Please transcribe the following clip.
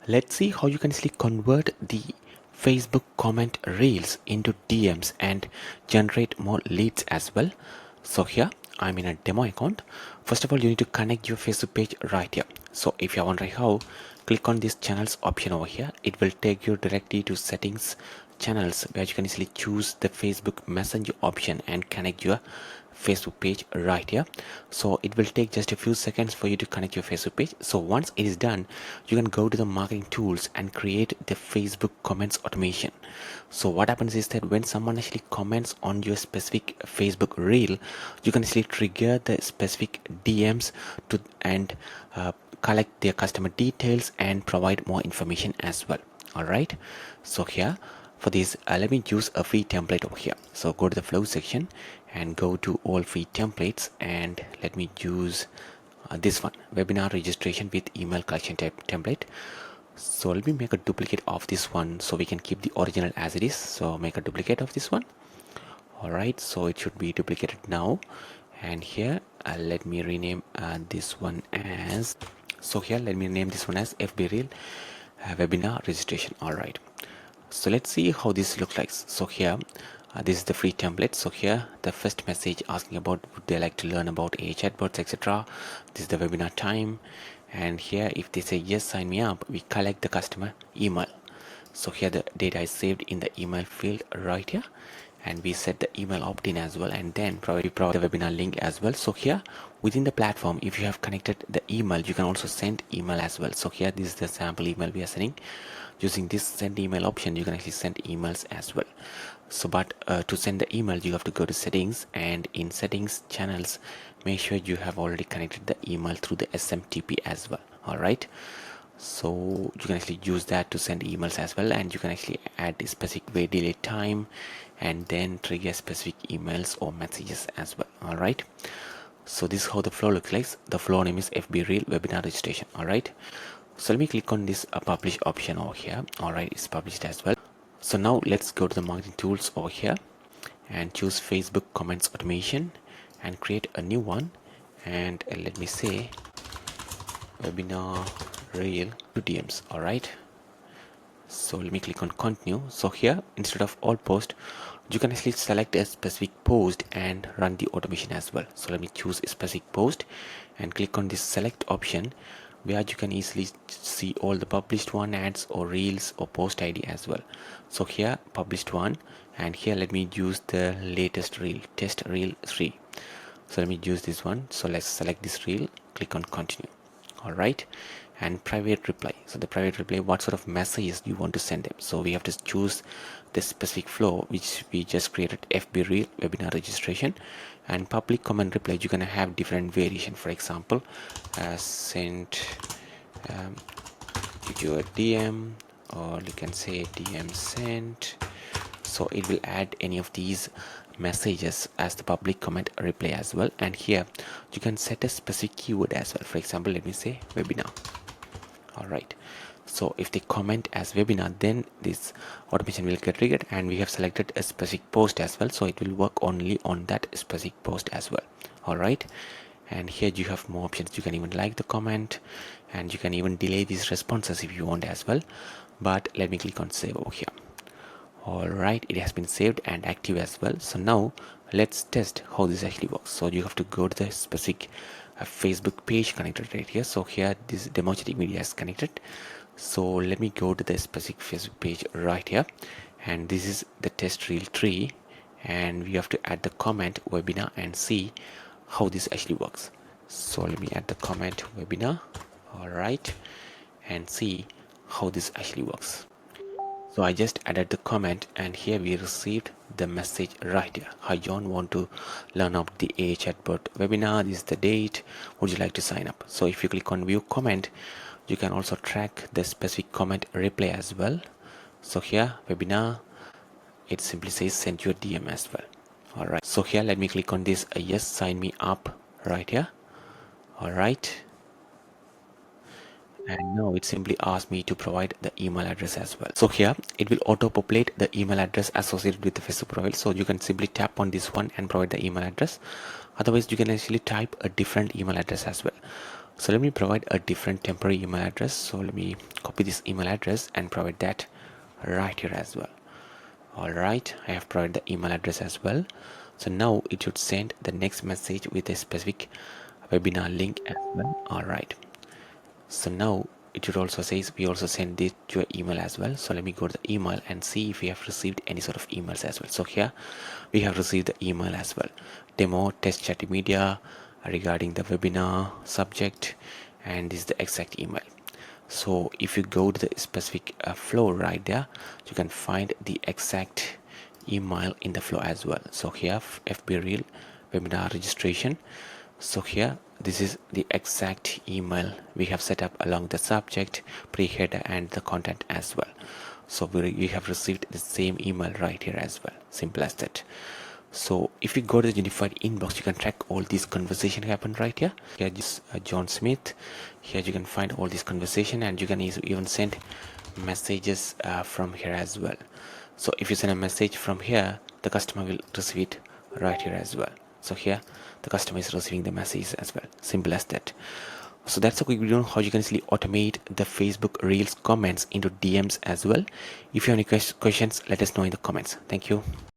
Let's see how you can actually convert the Facebook comment reels into DMs and generate more leads as well. So here I'm in a demo account. First of all, you need to connect your Facebook page right here. So if you're wondering how, click on this channels option over here. It will take you directly to settings channels where you can easily choose the Facebook Messenger option and connect your Facebook page right here. So it will take just a few seconds for you to connect your Facebook page. So once it is done, you can go to the marketing tools and create the Facebook comments automation. So what happens is that when someone actually comments on your specific Facebook reel, you can actually trigger the specific DMs to and collect their customer details and provide more information as well. All right, so here for this, let me use a free template over here. So go to the flow section and go to all free templates, and let me use this one, webinar registration with email collection template. So let me make a duplicate of this one so we can keep the original as it is. So make a duplicate of this one. All right, so it should be duplicated now. And here let me rename this one as, so here let me name this one as FB Reel webinar registration. All right, so let's see how this looks like. So here this is the free template. So here the first message asking about would they like to learn about a chatbots, etc. This is the webinar time, and here if they say yes, sign me up, we collect the customer email. So here the data is saved in the email field right here, and we set the email opt-in as well, and then we provide the webinar link as well. So here within the platform, if you have connected the email, you can also send email as well. So here this is the sample email we are sending. Using this send email option, you can actually send emails as well. So but to send the email, you have to go to settings, and in settings channels, make sure you have already connected the email through the SMTP as well. All right, so you can actually use that to send emails as well, and you can actually add a specific way delay time and then trigger specific emails or messages as well. All right, so this is how the flow looks like. The flow name is FB Reel webinar registration. All right, so let me click on this publish option over here. All right, it's published as well. So now let's go to the marketing tools over here and choose Facebook comments automation and create a new one, and let me say webinar reel to DMs. All right, so let me click on continue. So here instead of all post, you can actually select a specific post and run the automation as well. So let me choose a specific post and click on this select option, where you can easily see all the published one, ads or reels or post ID as well. So here published one, and here let me use the latest reel, test reel 3. So let me use this one. So let's select this reel, click on continue. All right, and private reply. So the private reply, what sort of messages you want to send them. So we have to choose the specific flow which we just created, FB Reel webinar registration. And public comment reply, you're gonna have different variation. For example, send your DM, or you can say DM sent. So it will add any of these messages as the public comment reply as well. And here you can set a specific keyword as well. For example, let me say webinar. All right, so if they comment as webinar, then this automation will get triggered, and we have selected a specific post as well, so it will work only on that specific post as well. All right, and here you have more options. You can even like the comment, and you can even delay these responses if you want as well. But let me click on save over here. All right, it has been saved and active as well. So now let's test how this actually works. So you have to go to the specific Facebook page connected right here. So here this demo chatting media is connected. So let me go to the specific Facebook page right here, and this is the test reel 3, and we have to add the comment webinar and see how this actually works. So let me add the comment webinar. All right, and see how this actually works. So I just added the comment, and here we received the message right here. Hi John, want to learn about the AI chatbot webinar. This is the date. Would you like to sign up? So if you click on view comment, you can also track the specific comment reply as well. So here webinar, it simply says send your DM as well. All right, so here let me click on this yes, sign me up right here. All right, and now it simply asks me to provide the email address as well. So here it will auto populate the email address associated with the Facebook profile. So you can simply tap on this one and provide the email address. Otherwise you can actually type a different email address as well. So let me provide a different temporary email address. So let me copy this email address and provide that right here as well. All right, I have provided the email address as well. So now it should send the next message with a specific webinar link as well. All right, so now it should also says we also send this to your email as well. So let me go to the email and see if we have received any sort of emails as well. So here we have received the email as well. Demo test chat media regarding the webinar subject, and this is the exact email. So if you go to the specific flow right there, you can find the exact email in the flow as well. So here FB Reel webinar registration. So here this is the exact email we have set up along the subject, pre-header and the content as well. So we have received the same email right here as well. Simple as that. So if you go to the unified inbox, you can track all these conversation happen right here. Here just John Smith. Here you can find all this conversation, and you can even send messages from here as well. So if you send a message from here, the customer will receive it right here as well. So here the customer is receiving the message as well. Simple as that. So that's a quick video on how you can easily automate the Facebook Reels comments into DMs as well. If you have any questions, let us know in the comments. Thank you.